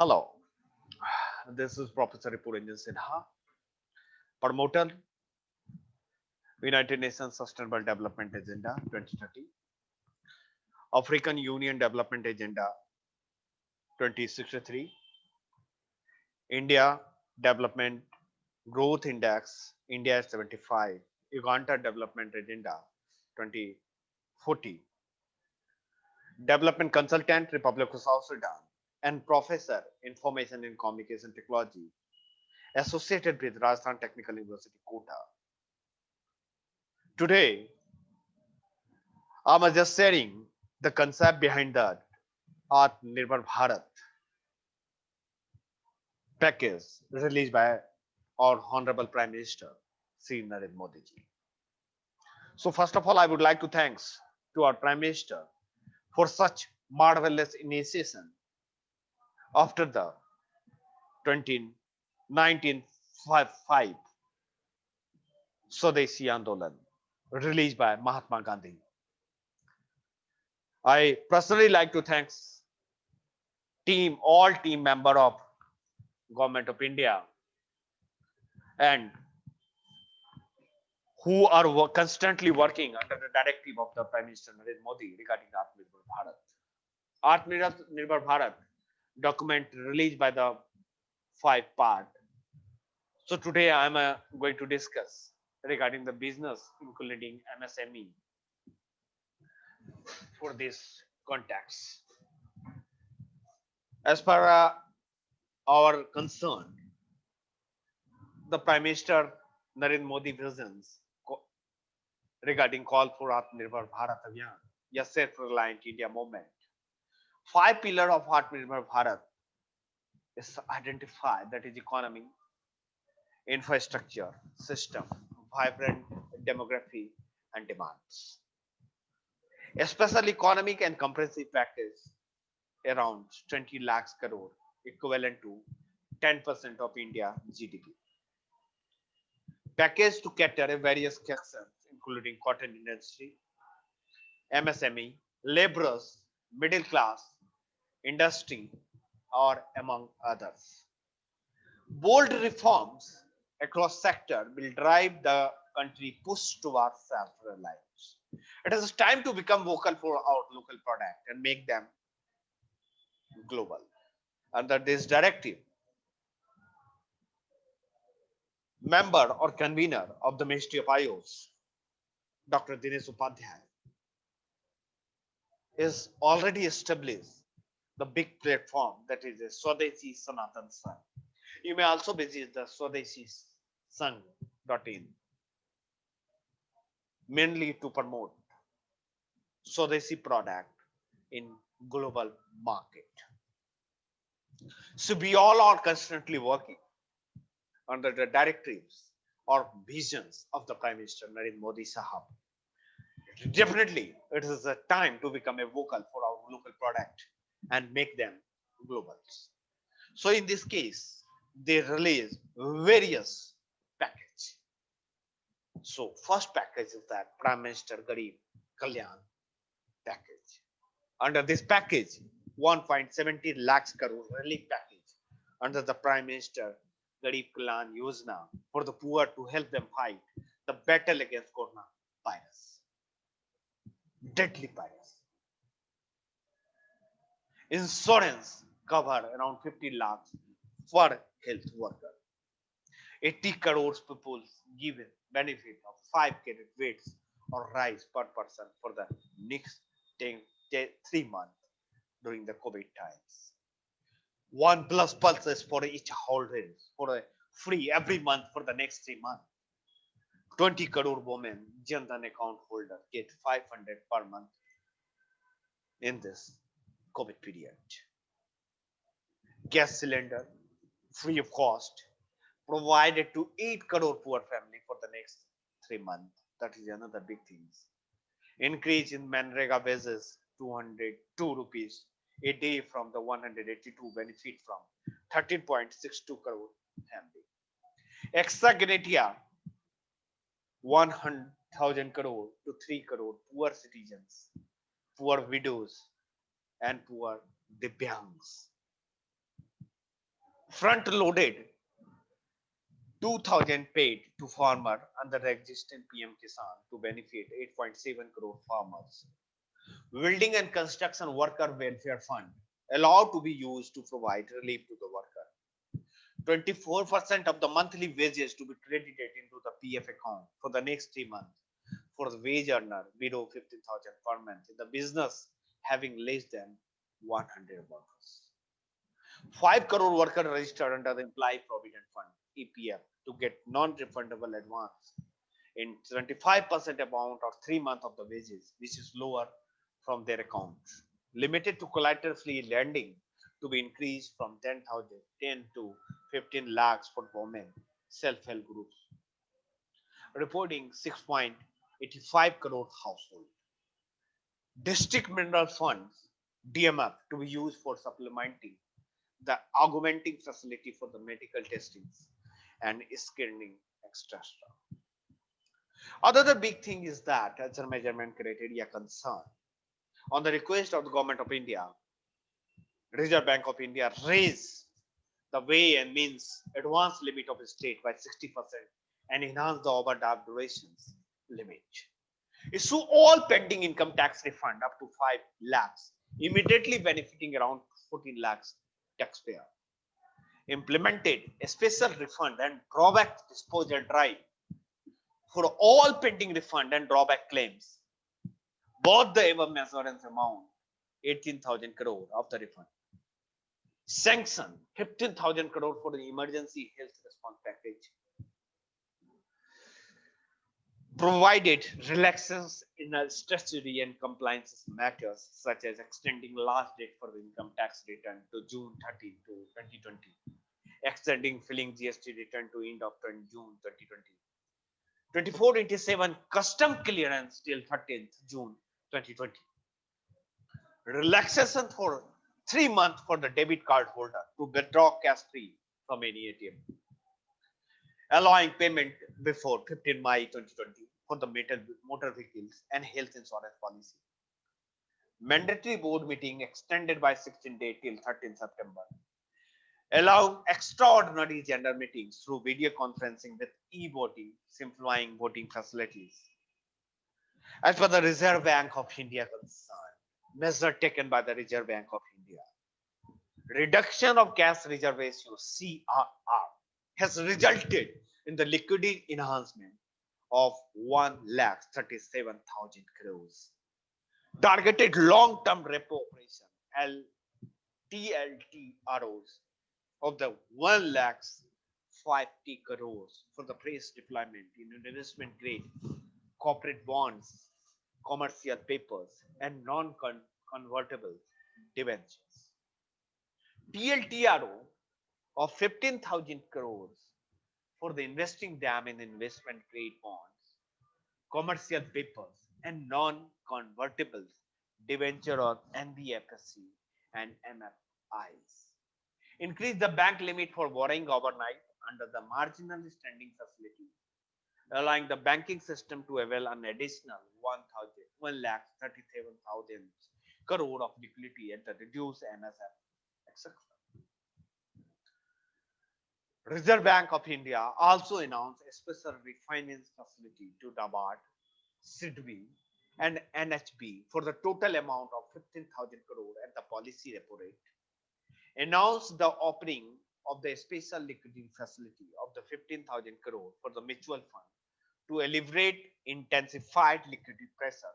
Hello, this is Professor Puranjan Sinha, promoter, United Nations Sustainable Development Agenda 2030, African Union Development Agenda 2063, India Development Growth Index, India 75, Uganda Development Agenda 2040, Development Consultant, Republic of South Sudan, and Professor, Information and Communication Technology, associated with Rajasthan Technical University, Kota. Today, I'm just sharing the concept behind the Atmanirbhar Bharat package released by our Honorable Prime Minister Sri Narendra Modi ji. So first of all, I would like to thanks to our Prime Minister for such marvelous initiation after the 1995 Swadeshi Andolan released by Mahatma Gandhi. I personally like to thanks all team member of Government of India and who are constantly working under the directive of the Prime Minister Narendra Modi regarding the Atmanirbhar Bharat. Atmanirbhar Bharat document released by the five part. So today I am going to discuss regarding the business including MSME for this context. As per our concern, the Prime Minister Narendra Modi visions regarding call for Atmanirbhar Bharat Abhiyan, या self-reliant India movement. Five pillars of Atmanirbhar Bharat is identified, that is economy, infrastructure, system, vibrant demography and demands. A special economic and comprehensive package around 20 lakhs crore equivalent to 10% of India GDP. Package to cater various sectors including cotton industry, MSME, laborers, middle class, industry, or among others. Bold reforms across sector will drive the country push towards self-reliance. It is time to become vocal for our local product and make them global. Under this directive, member or convener of the Ministry of IOS, Dr. Dinesh Upadhyay, is already established the big platform that is a Swadeshi Sanatan Sangh. You may also visit the Swadeshi Sangh.in mainly to promote Swadeshi product in global market. So we all are constantly working under the directives or visions of the Prime Minister Narendra Modi Sahab. Definitely, it is a time to become a vocal for our local product and make them globals. So in this case, they release various package. So first package is that Prime Minister Garib Kalyan package. Under this package, 1.70 lakhs crore relief package under the Prime Minister Garib Kalyan Yojana for the poor to help them fight the battle against corona virus, deadly virus. Insurance cover around 50 lakhs for health worker. 80 crores people given benefit of 5 carat weights or rice per person for the next 3 months during the COVID times. One plus pulses for each holder for a free every month for the next 3 months. 20 crore women Jan Dhan account holder get 500 per month in this COVID period. Gas cylinder free of cost provided to 8 crore poor family for the next 3 months. That is another big thing. Increase in Manrega wages 202 rupees a day from the 182 benefit from 13.62 crore family. Extra gratia 100,000 crore to 3 crore poor citizens, poor widows, and poor Dibyangs. front loaded 2,000 paid to farmer under the existing PM Kisan to benefit 8.7 crore farmers. Building and Construction Worker Welfare Fund allowed to be used to provide relief to the worker. 24% of the monthly wages to be credited into the PF account for the next 3 months for the wage earner below 15,000 per month in the business having less than 100 workers. 5 crore workers registered under the Employee Provident Fund EPF to get non-refundable advance in 25% amount or 3 months of the wages, which is lower from their account. Limited to collateral-free lending to be increased from 10 to 15 lakhs for women self-help groups, reporting 6.85 crore household. District Mineral Funds DMF to be used for supplementing the augmenting facility for the medical testings and screening, etc. Other big thing is that as a measurement criteria concern, on the request of the government of India, Reserve Bank of India raised the way and means advance limit of the state by 60% and enhance the overdraft durations limit. Issue all pending income tax refund up to 5 lakhs, immediately benefiting around 14 lakhs taxpayer. Implemented a special refund and drawback disposal drive for all pending refund and drawback claims. Both the above measurements amount 18,000 crore of the refund. Sanction 15,000 crore for the emergency health response package. Provided relaxations in statutory and compliance matters such as extending last date for the income tax return to June 30 to 2020, extending filing GST return to end of June 2020. 2487 custom clearance till 13th June 2020. Relaxation for 3 months for the debit card holder to withdraw cash free from any ATM. Allowing payment before 15 May 2020 for the motor vehicles and health insurance policy. Mandatory board meeting extended by 16 days till 13 September. Allow extraordinary gender meetings through video conferencing with e-voting, simplifying voting facilities. As per the Reserve Bank of India concern, measure taken by the Reserve Bank of India. Reduction of cash reserve ratio CRR has resulted in the liquidity enhancement of 1,37,000 crores. Targeted long-term repo operation TLTROs of the 1,50,000 crores for the fresh deployment in investment grade corporate bonds, commercial papers, and non-convertible debentures. TLTRO of 15,000 crores for the investing them in investment grade bonds, commercial papers, and non-convertible debenture or NBFC and MFIs. Increase the bank limit for borrowing overnight under the marginal standing facility, allowing the banking system to avail an additional 1,37,000 crore of liquidity at the reduced MSF, etc. Reserve Bank of India also announced a special refinance facility to NABARD, SIDBI, and NHB for the total amount of 15,000 crore at the policy repo rate. Announced the offering of the special liquidity facility of the 15,000 crore for the mutual fund to alleviate intensified liquidity pressure.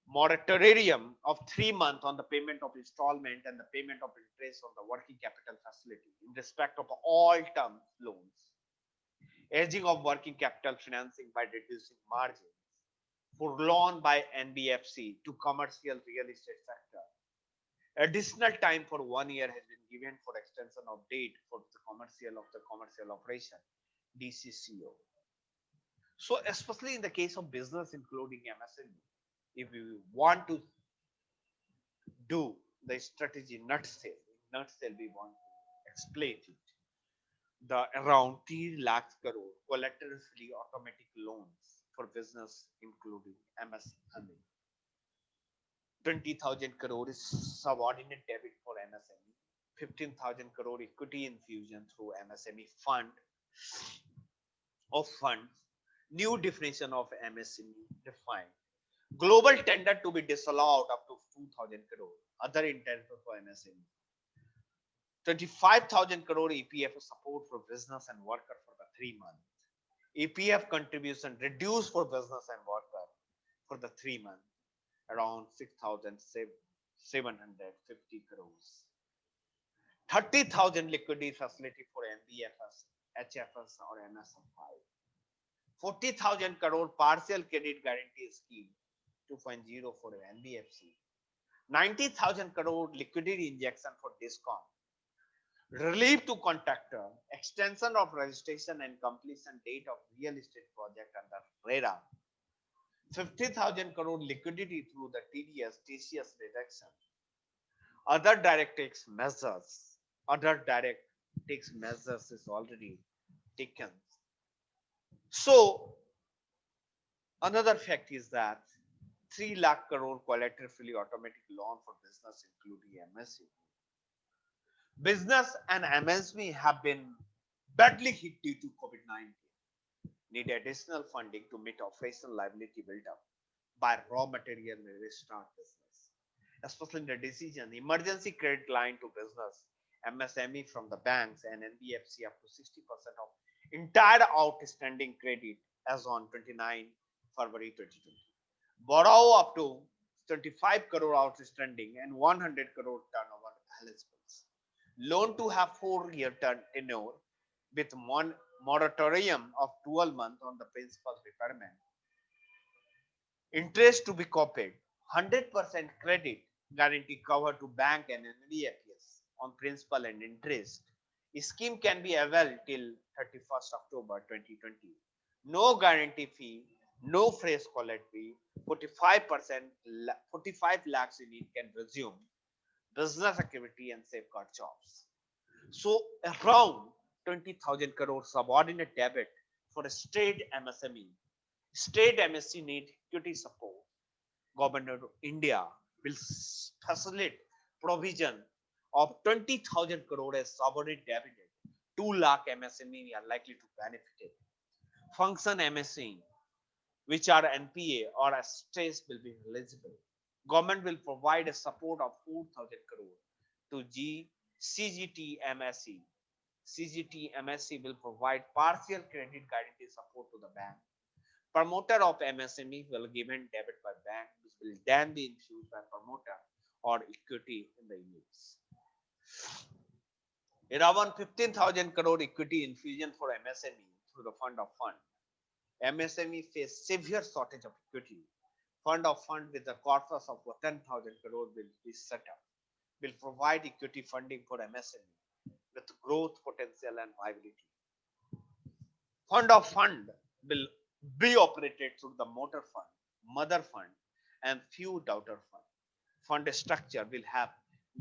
Moratorium of 3 months on the payment of installment and the payment of interest on the working capital facility in respect of all term loans. Edging of working capital financing by reducing margins for loan by NBFC to commercial real estate sector. Additional time for 1 year has been given for extension of date for the commercial operation DCCO. So especially in the case of business including MSME, if you want to do the strategy nutshell we want to explain it. The around 3 lakhs crore collateral free automatic loans for business including MSME. 20,000 crore is subordinate debit for MSME 15,000 crore equity infusion through MSME fund of funds. New definition of MSME defined. Global tender to be disallowed up to 2,000 crore. Other intent for MSME. 25,000 crore EPF support for business and worker for the 3 months. EPF contribution reduced for business and worker for the 3 months, around 6,750 crores. 30,000 liquidity facility for NBFS, HFS or MSFI. 40,000 crore partial credit guarantee scheme 2.0 for NBFC. 90,000 crore liquidity injection for DISCOM. Relief to contractor, extension of registration and completion date of real estate project under RERA. 50,000 crore liquidity through the TDS, TCS reduction. Other direct tax measures, is already taken. So another fact is that 3 lakh crore collateral free automatic loan for business including MSME. Business and MSME have been badly hit due to COVID-19. Need additional funding to meet operational liability built up by raw material and restart business. Especially in the decision, emergency credit line to business, MSME from the banks and NBFC up to 60% of entire outstanding credit as on 29 February 2020. Borrow up to 25 crore outstanding and 100 crore turnover eligibles. Loan to have 4-year tenure with one moratorium of 12 months on the principal repayment. Interest to be copied. 100% credit guarantee cover to bank and NBFCs on principal and interest. The scheme can be availed till 31st October 2020. No guarantee fee, no fresh collateral fee. 45 lakhs in it can resume business activity and safeguard jobs. So around 20,000 crore subordinate debit for a state MSME. State MSC need equity support. Government of India will facilitate provision of 20,000 crore as subordinate debit. 2 lakh MSME are likely to benefit it. Function MSE, which are NPA or STATE will be eligible. Government will provide a support of 4,000 crore to CGT MSE. CGT MSE will provide partial credit guarantee support to the bank. Promoter of MSME will given debit by bank, which will then be infused by promoter or equity in the units. Around 15,000 crore equity infusion for MSME through the fund of fund. MSME face severe shortage of equity. Fund of fund with a corpus of 10,000 crore will be set up. Will provide equity funding for MSME with growth potential and viability. Fund of fund will be operated through the motor fund, mother fund, and few daughter fund. Fund structure will have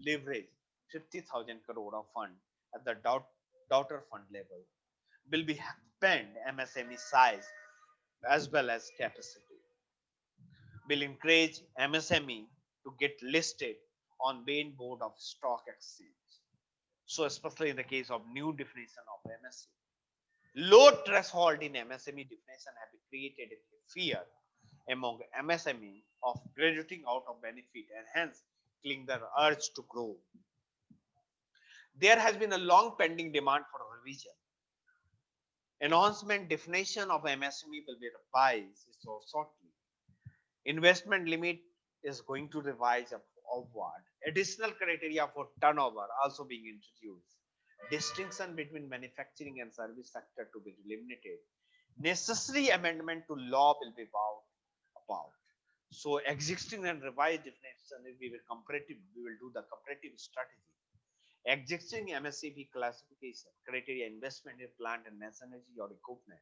leverage 50,000 crore of fund at the daughter fund level. Will be expand MSME size as well as capacity. Will encourage MSME to get listed on main board of stock exchange. So especially in the case of new definition of MSME. Low threshold in MSME definition have created a fear among MSME of graduating out of benefit and hence killing their urge to grow. There has been a long pending demand for revision. Enhancement definition of MSME will be revised so shortly. Investment limit is going to revise upward. Additional criteria for turnover also being introduced. Distinction between manufacturing and service sector to be eliminated. Necessary amendment to law will be about. So existing and revised definition we will do the comparative strategy. Existing MSCB classification criteria investment in plant and machinery or equipment.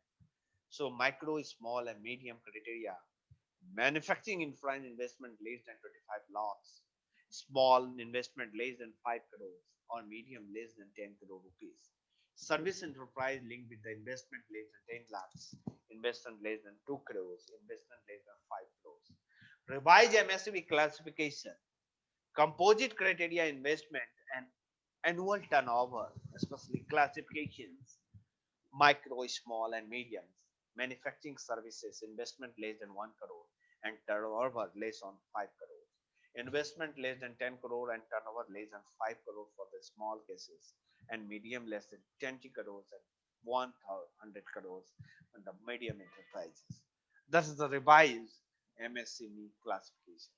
So micro, small and medium criteria. Manufacturing infra investment less than 25 lakhs. Small investment less than 5 crores or medium less than 10 crore rupees. Service enterprise linked with the investment less than 10 lakhs, investment less than 2 crores, investment less than 5 crores. Revise MSCB classification, composite criteria investment and annual turnover, especially classifications, micro, small, and mediums, manufacturing services, investment less than 1 crore, and turnover less than 5 crore. Investment less than 10 crore and turnover less than 5 crore for the small cases, and medium less than 20 crores and 100 crores and the medium enterprises. This is the revised MSME classification.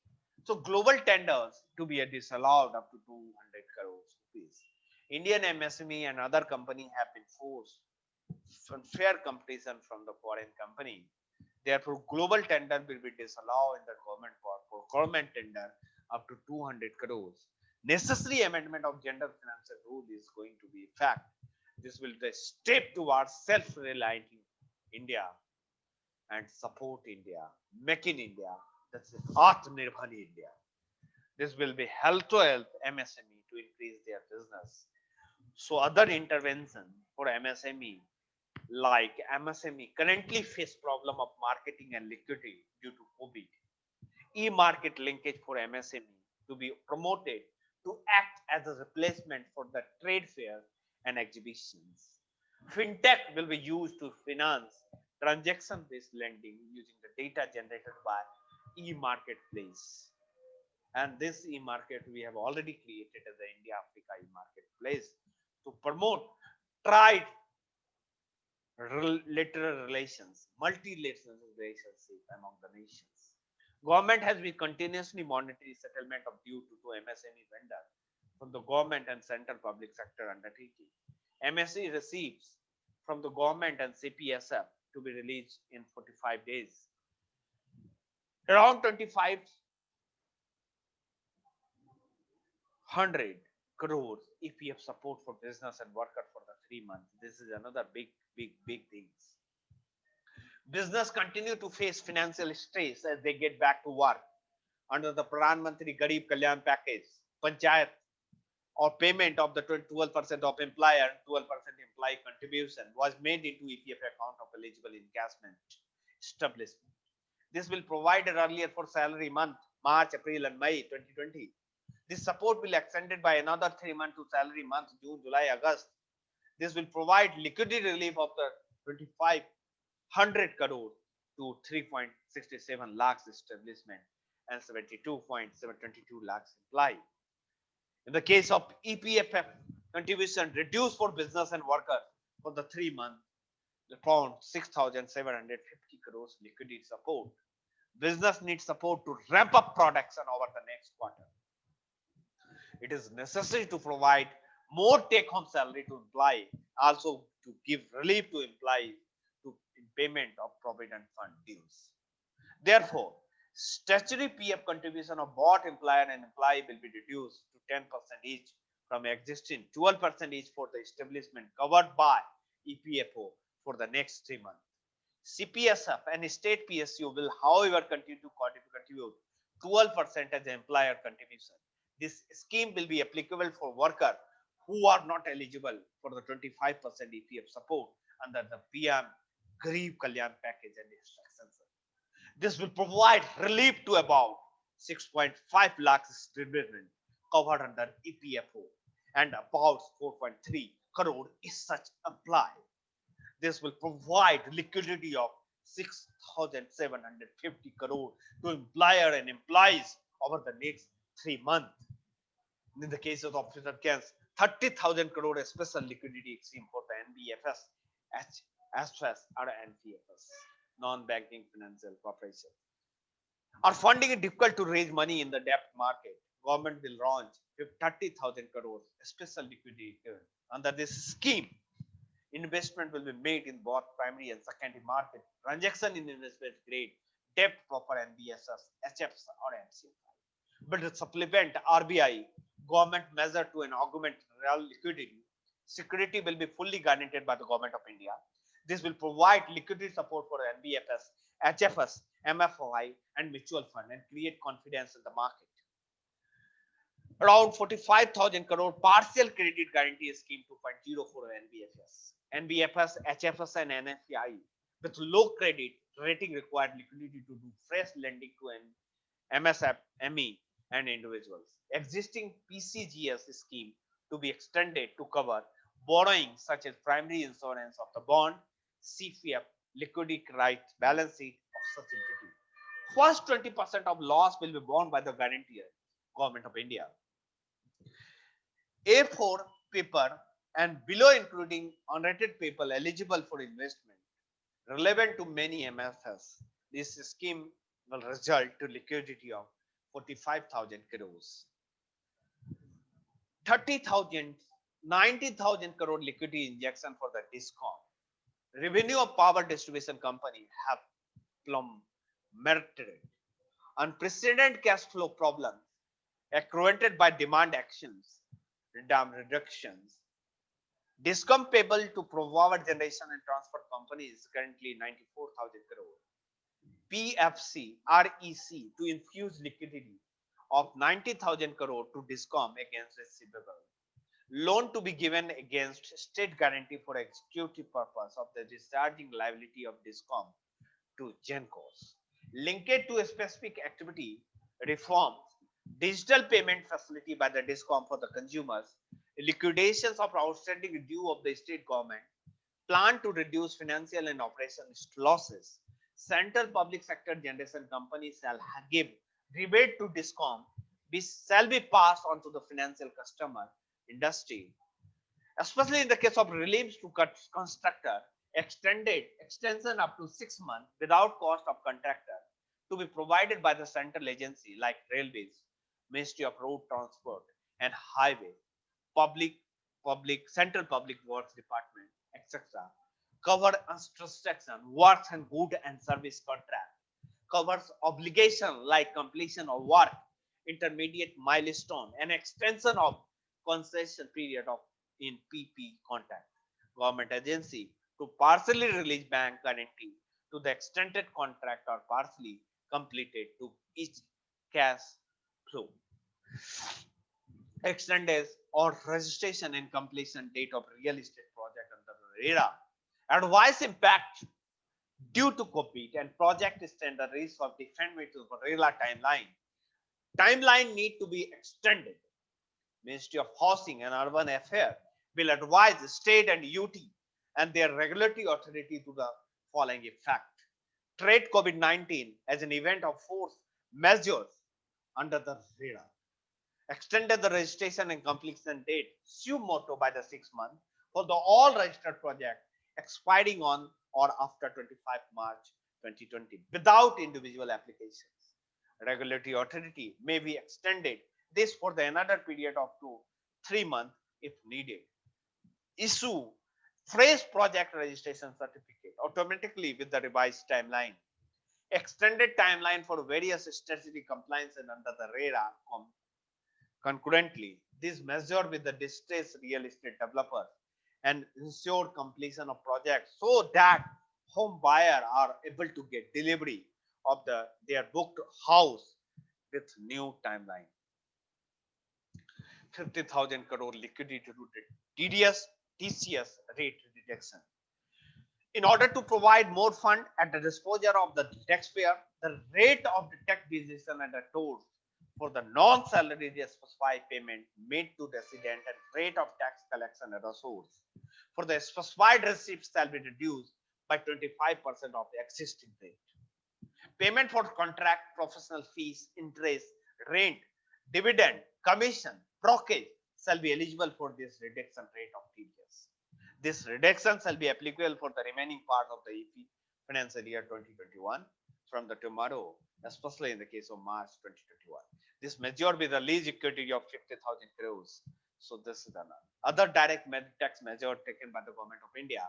So global tenders to be disallowed up to 200 crores rupees. Indian MSME and other company have been forced from fair competition from the foreign company. Therefore, global tender will be disallowed in the government for government tender up to 200 crores. Necessary amendment of gender financial rule is going to be fact. This will be a step towards self-reliant India and support India, make in India. That's Atmanirbhar India. This will be health to health MSME to increase their business. So other intervention for MSME like MSME currently face problem of marketing and liquidity due to COVID. E-market linkage for MSME to be promoted to act as a replacement for the trade fair and exhibitions. Fintech will be used to finance transaction-based lending using the data generated by e-marketplace. And this e-market we have already created as the India Africa e-marketplace to promote trade lateral relations, multilateral relationship among the nations. Government has been continuously monitoring settlement of due to MSME vendor from the government and central public sector undertaking. MSE receives from the government and CPSF to be released in 45 days. Around 2,500 crores EPF support for business and worker for the 3 months. This is another big things. Business continue to face financial stress as they get back to work under the Pradhan Mantri Garib Kalyan package. Panchayat or payment of the 12% of employer and 12% employee contribution was made into EPF account of eligible encashment establishment. This will provide earlier for salary month March, April, and May 2020. This support will extended by another 3 months to salary month June, July, August. This will provide liquidity relief of the 2,500 crore to 3.67 lakhs establishment and 72.722 lakhs employee. In the case of EPFF contribution reduced for business and workers for the 3 months, found 6,750 crores liquidity support. Business needs support to ramp up production over the next quarter. It is necessary to provide more take-home salary to employee, also to give relief to employees to in payment of provident fund dues. Therefore, statutory PF contribution of both employer and employee will be reduced to 10% each from existing 12% each for the establishment covered by EPFO for the next 3 months. CPSF and state PSU will, however, continue to contribute 12% as employer contribution. This scheme will be applicable for workers who are not eligible for the 25% EPF support under the PM Garib Kalyan package and instructions. This will provide relief to about 6.5 lakhs establishment covered under EPFO and about 4.3 crore is such applied. This will provide liquidity of 6,750 crore to employer and employees over the next 3 months. In the case of officer cans, 30,000 crore special liquidity scheme for the NBFS, HFS, or NPFS, non-banking financial corporation. Our funding is difficult to raise money in the debt market. Government will launch 30,000 crores special liquidity under this scheme. Investment will be made in both primary and secondary market. Transaction in investment grade, debt proper NBFS, HFs, or MCFI. But to supplement RBI government measure to an augment real liquidity, security will be fully guaranteed by the government of India. This will provide liquidity support for NBFS, HFS, MFI, and mutual fund and create confidence in the market. Around 45,000 crore partial credit guarantee scheme 2.0 for NBFS, HFS, and NFI with low credit rating required liquidity to do fresh lending to an MSME and individuals. Existing PCGS scheme to be extended to cover borrowing such as primary insurance of the bond, CPF, liquidity rights balance sheet of such entity. First 20% of loss will be borne by the guarantor, Government of India. A4 paper and below including unrated paper eligible for investment relevant to many MFs. This scheme will result to liquidity of 45,000 crores. 30,000, 90,000 crore liquidity injection for the DISCOM. Revenue of power distribution company have plummeted. Unprecedented cash flow problems accrued by demand actions, dam reductions. DISCOM payable to power generation and transport companies is currently 94,000 crore. PFC, REC to infuse liquidity of 90,000 crore to DISCOM against receivable. Loan to be given against state guarantee for executive purpose of the discharging liability of DISCOM to GENCOs. Linked to a specific activity, reforms, digital payment facility by the DISCOM for the consumers, liquidations of outstanding due of the state government, plan to reduce financial and operational losses. Central public sector generation companies shall give rebate to DISCOM, which shall be passed on to the financial customer industry, especially in the case of reliefs to constructor, extension up to 6 months without cost of contractor to be provided by the central agency like railways, Ministry of Road Transport and Highway, Central Public Works Department, etc. Cover construction, works and good and service contract. Covers obligation like completion of work, intermediate milestone, and extension of concession period of in PP contract. Government agency to partially release bank guarantee to the extended contract or partially completed to each cash flow. Extended or registration and completion date of real estate project under RERA. Advice impact due to COVID and project standard risk of defendment to the RERA timeline. Timeline need to be extended. Ministry of Housing and Urban Affairs will advise the state and UT and their regulatory authority to the following effect. Treat COVID-19 as an event of force measures under the RERA. Extended the registration and completion date suo motu by the 6 months for the all registered project expiring on or after 25 March 2020 without individual applications. Regulatory authority may be extended this for the another period of 2 3 months if needed. Issue fresh project registration certificate automatically with the revised timeline. Extended timeline for various statutory compliance and under the RERA concurrently. This measure with the distressed real estate developer and ensure completion of projects so that home buyer are able to get delivery of their booked house with new timeline. 50,000 crore liquidity to TCS rate reduction. In order to provide more fund at the disposal of the taxpayer, the rate of the tax decision and the tolls for the non-salary specified payment made to resident and rate of tax collection at the source for the specified receipts shall be reduced by 25% of the existing rate. Payment for contract, professional fees, interest, rent, dividend, commission, brokerage shall be eligible for this reduction rate of TDS. This reduction shall be applicable for the remaining part of the EP financial year 2021 from the tomorrow, especially in the case of March 2021. This measure with the least equity of 50,000 crores. So this is another direct tax measure taken by the Government of India.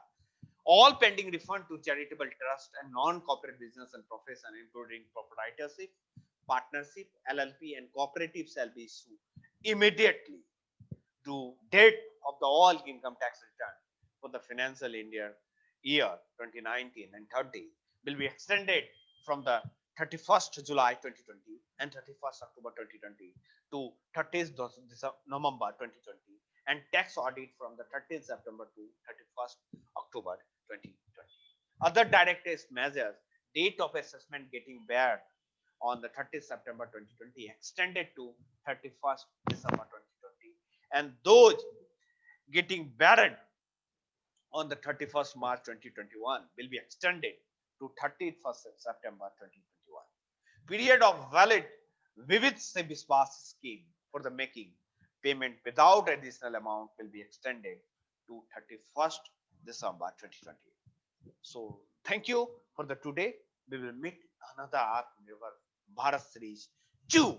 All pending refund to charitable trust and non-corporate business and profession, including proprietorship, partnership, LLP, and cooperative shall be issued immediately to date of the all income tax return for the financial year 2019 and 30 will be extended from the 31st July 2020 and 31st October 2020 to 30th November 2020 and tax audit from the 13th September to 31st October 2020. Other direct tax measures, date of assessment getting bared on the 30th September 2020 extended to 31st December 2020 and those getting buried on the 31st March 2021 will be extended to 31st September 2021. Period of valid Vivid Se Biswas scheme for the making payment without additional amount will be extended to 31st December 2020. So thank you for the today. We will meet another Atmanirbhar Bharat series 2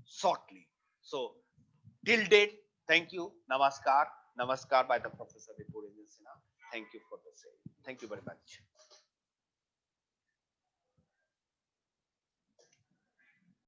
shortly. So till date, thank you. Namaskar. Namaskar by the Professor Vipul Sinha. Thank you for the same. Thank you very much.